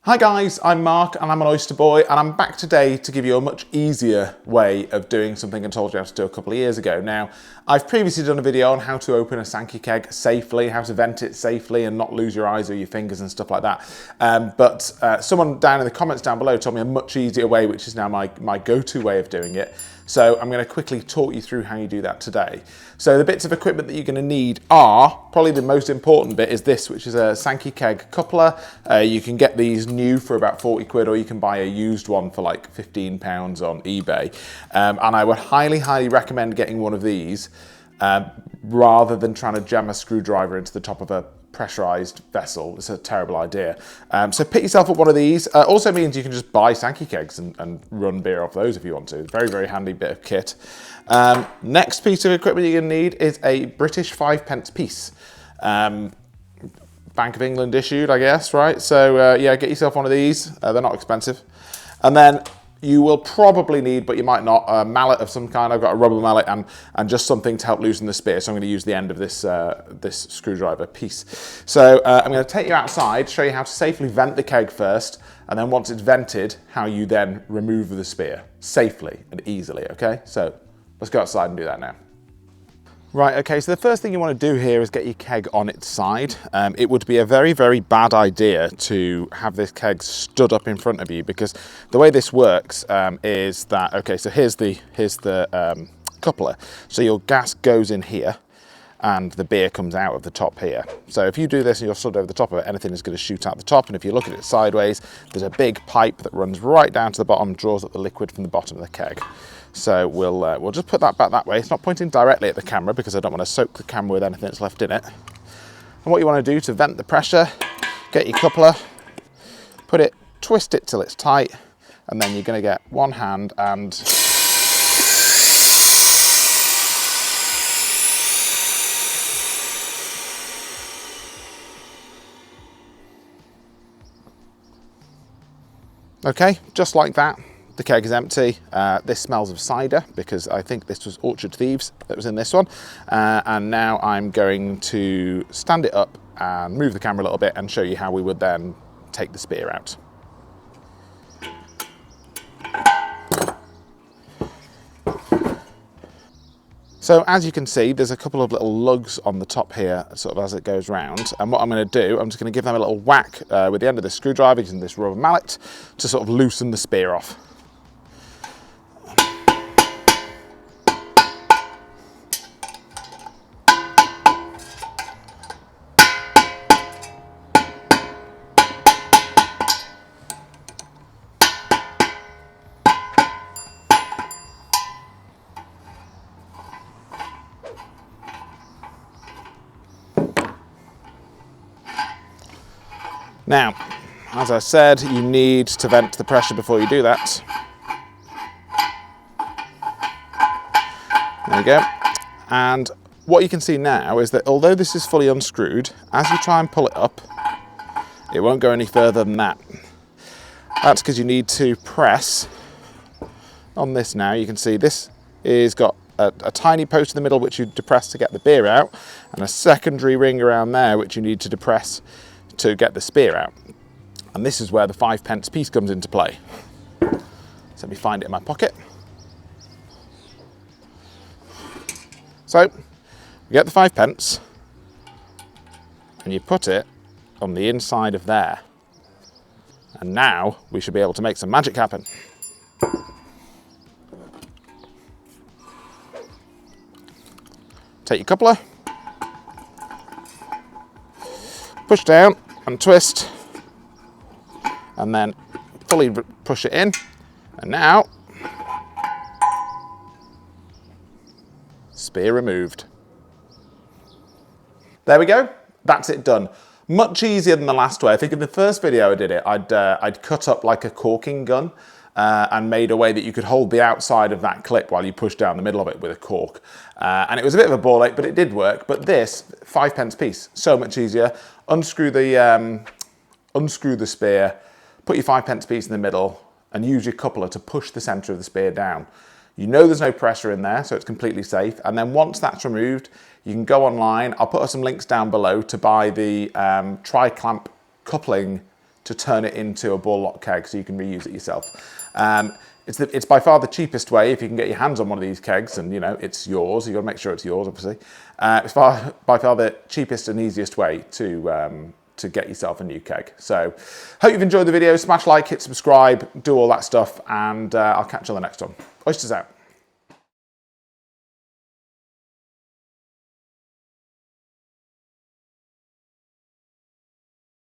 Hi guys, I'm Mark and I'm an oyster boy, and I'm back today to give you a much easier way of doing something I told you how to do a couple of years ago. Now, I've previously done a video on how to open a Sankey keg safely, how to vent it safely and not lose your eyes or your fingers and stuff like that. But someone down in the comments down below told me a much easier way, which is now my go-to way of doing it. So I'm going to quickly talk you through how you do that today. So the bits of equipment that you're going to need are, probably the most important bit is this, which is a Sankey keg coupler. You can get these new for about 40 quid, or you can buy a used one for like £15 on eBay. And I would highly recommend getting one of these rather than trying to jam a screwdriver into the top of a pressurised vessel. It's a terrible idea. So pick yourself up one of these. Also means you can just buy Sankey kegs and run beer off those if you want to. Very handy bit of kit. Next piece of equipment you're going to need is a British 5p piece. Bank of England issued, I guess, right? So yeah, get yourself one of these. They're not expensive. And then you will probably need, but you might not, a mallet of some kind. I've got a rubber mallet and just something to help loosen the spear. So I'm going to use the end of this, this screwdriver piece. So I'm going to take you outside, show you how to safely vent the keg first, and then once it's vented, how you then remove the spear safely and easily, okay? So let's go outside and do that now. Right, okay, so the first thing you want to do here is get your keg on its side. It would be a very bad idea to have this keg stood up in front of you, because the way this works is that, okay, so here's the coupler. So your gas goes in here and the beer comes out of the top here. So if you do this and you're stood over the top of it, anything is going to shoot out the top. And if you look at it sideways, there's a big pipe that runs right down to the bottom, draws up the liquid from the bottom of the keg. So we'll just put that back that way. It's not pointing directly at the camera because I don't want to soak the camera with anything that's left in it. And what you want to do to vent the pressure, get your coupler, put it, twist it till it's tight, and then you're going to get one hand and okay, just like that. The keg is empty. This smells of cider because I think this was Orchard Thieves that was in this one. And now I'm going to stand it up and move the camera a little bit and show you how we would then take the spear out. So as you can see, there's a couple of little lugs on the top here, sort of as it goes round. And what I'm going to do, I'm just going to give them a little whack with the end of the screwdriver using this rubber mallet to sort of loosen the spear off. Now, as I said, you need to vent the pressure before you do that. There you go. And what you can see now is that although this is fully unscrewed, as you try and pull it up, it won't go any further than that. That's because you need to press on this now. You can see this is got a tiny post in the middle which you depress to get the beer out, and a secondary ring around there which you need to depress to get the spear out. And this is where the 5p piece comes into play. So let me find it in my pocket. So you get the 5p and you put it on the inside of there. And now we should be able to make some magic happen. Take your coupler, push down and twist, and then fully push it in, and now spear removed. There we go, that's it done. Much easier than the last way. I think in the first video I did it, I'd cut up like a caulking gun and made a way that you could hold the outside of that clip while you push down the middle of it with a cork. And it was a bit of a ball ache, but it did work. But this 5p piece, so much easier. Unscrew the spear, put your 5p piece in the middle, and use your coupler to push the centre of the spear down. You know there's no pressure in there, so it's completely safe. And then once that's removed, you can go online. I'll put some links down below to buy the tri-clamp coupling to turn it into a ball lock keg so you can reuse it yourself. It's by far the cheapest way if you can get your hands on one of these kegs, and you know it's yours. You've got to make sure it's yours, obviously. It's by far the cheapest and easiest way to get yourself a new keg. So, hope you've enjoyed the video. Smash like, hit subscribe, do all that stuff, and I'll catch you on the next one. Oysters out.